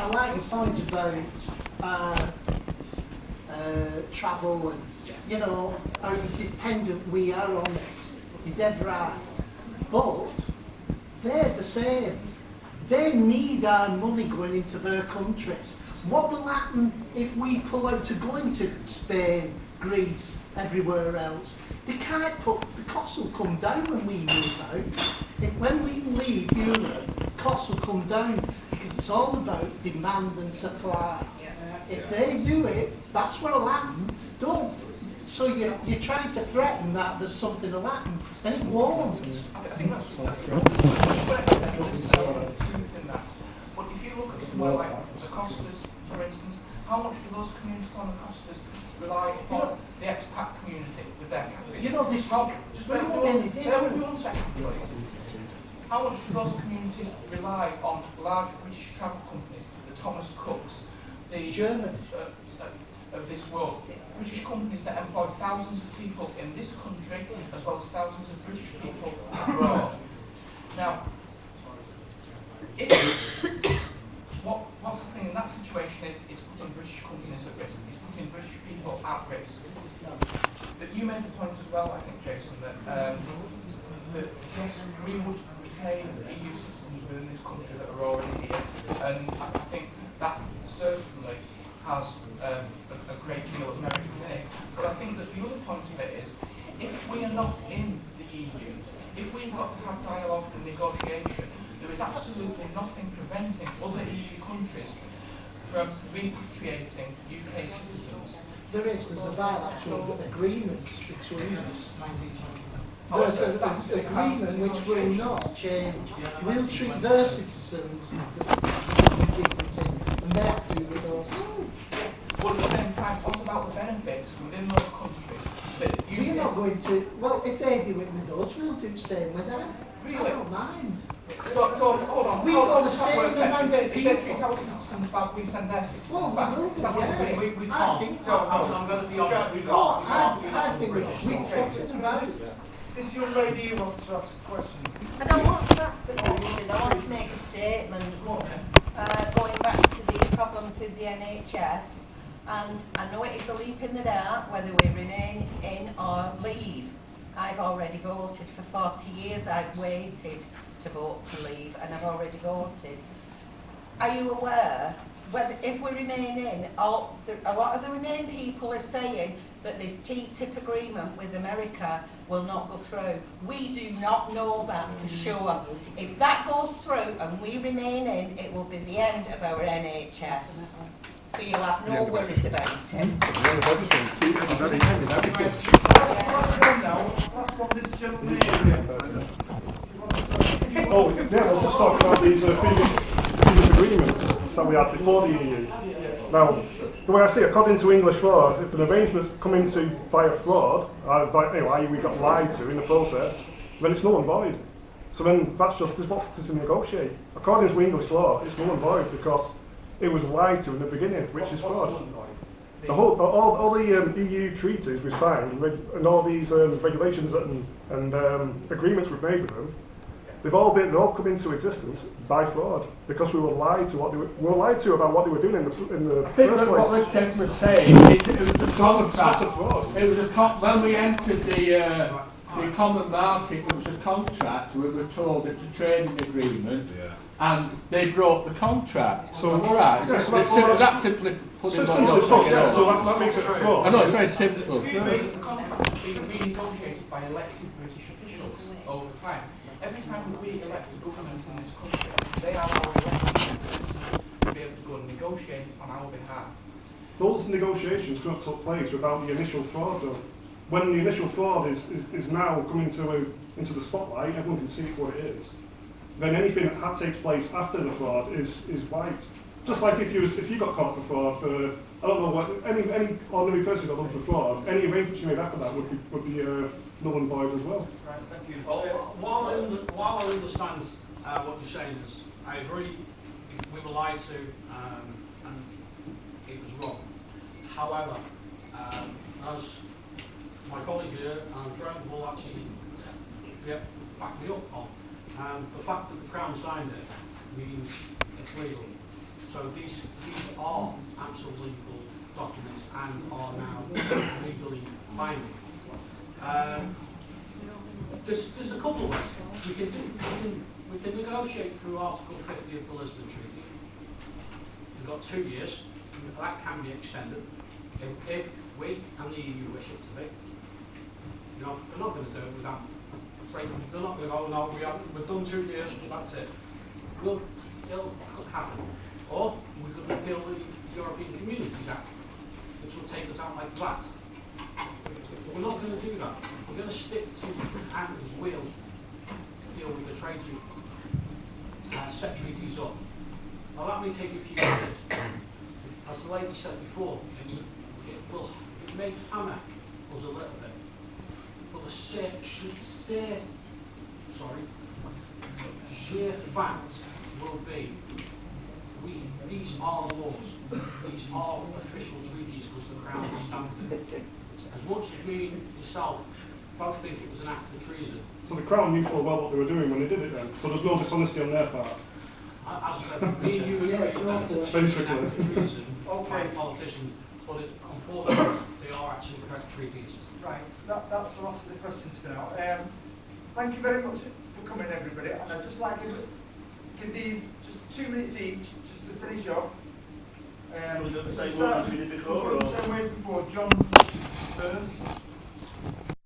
I like your point about travel and, you know, how dependent we are on it. You're dead right. But they're the same. They need our money going into their countries. What will happen if we pull out to go into Spain, Greece, everywhere else? They can't put, the costs will come down when we move out. When we leave Europe, costs will come down because it's all about demand and supply. If they do it, that's what will happen. So you're trying to threaten that there's something will happen, and it won't. I think that's truth in that. But if you look at somewhere like the Costas, for instance, how much do those communities on the Costas rely upon the expat community with their capital? You know, this just bear with me 1 second, please. How much do those communities rely on large British travel companies, the Thomas Cooks, the German of this world, British companies that employ thousands of people in this country as well as thousands of British people abroad? Now, what's happening in that situation is it's putting British companies at risk, it's putting British people at risk. But you made the point as well, I think, Jason, that yes, we would retain EU citizens within this country that are already here, and I think that certainly has a great deal of merit within it. But I think that the other point of it is, if we are not in the EU, if we've got to have dialogue and negotiation, there is absolutely nothing preventing other EU countries from repatriating UK citizens. There's a bilateral agreement between us. There's an agreement which will not change. We'll treat their citizens with dignity, and they'll do with us. But at the same time, what about the benefits within those countries that We're not going to, well, if they do it with us, we'll do the same with them. Really? I don't mind. So hold on. We've got the same amount of If they treat people. our citizens bad, we send their citizens Well, back. we will, Is that what you're yeah. saying? We I can't. think I'm going to be honest. We can't. I think we've got about it. This young lady wants to ask a question. I don't want to ask a question, I want to make a statement. Going back to the problems with the NHS, and I know it is a leap in the dark whether we remain in or leave. I've already voted for 40 years, I've waited to vote to leave, and I've already voted. Are you aware whether if we remain in, a lot of the Remain people are saying that this TTIP agreement with America will not go through. We do not know that for sure. If that goes through and we remain in, it will be the end of our NHS. So you'll have no worries about it. Last one now. Last one, this gentleman here. Oh, yeah, I'll just talk about these previous agreements that we had before the EU. Now, the way I see it, according to English law, if an arrangement's come into via fraud, i.e. we got lied to in the process, then it's null and void. So then that's just, there's what to negotiate. According to English law, it's null and void because it was lied to in the beginning, which is fraud. All the EU treaties we've signed and all these regulations and agreements we've made with them, they've all come into existence by fraud because we were lied to about what they were doing in the first place. What this gentleman's saying is it was a contract. It was when we entered the common market, it was a contract. We were told it's a trading agreement. And they broke the contract. So right, that's simply putting what you're saying. So that makes it fraud. I know, it's very simple. The contract has been renegotiated by elected British officials over time. Every time that we elect a government in this country, they are our elected to be able to go and negotiate on our behalf. Those negotiations could have took place without the initial fraud though. When the initial fraud is now coming into the spotlight, everyone can see what it is. Then anything that takes place after the fraud is white. Just like if you got caught for fraud for, I don't know what, any ordinary person got done for fraud, any arrangements you made after that would be null and void as well. Right, thank you. Well, while I understand what you're saying is, I agree we were lied to and it was wrong. However, as my colleague here and Greg will actually back me up on, the fact that the Crown signed it means it's legal. So these are actual legal documents and are now legally binding. There's a couple of ways. We can negotiate through Article 50 of the Lisbon Treaty. We've got 2 years. That can be extended if we and the EU wish it to be. You know, they're not going to do it without. They're not going to go, no, we've done 2 years, that's it. It'll happen. Or we could repeal the European Communities Act, which will take us out like that. We're not going to do that. We're going to stick to and will deal with the trade union, set treaties up. Now that may take a few years. As the lady said before, it may hammer us a little bit. But the sheer fact will be, these are laws. These are official treaties because the Crown stamps it. As much as me and yourself both think it was an act of treason. So the Crown knew full well what they were doing when they did it then. So there's no dishonesty on their part. As I said, me and you agree that it's an act of treason by politicians, but unfortunately they are actually correct treaties. Right, that's the last of the questions for now. Thank you very much for coming, everybody. And I'd just like to give these just 2 minutes each, just to finish off. Was it the same way as we did before? The same way as before. John first.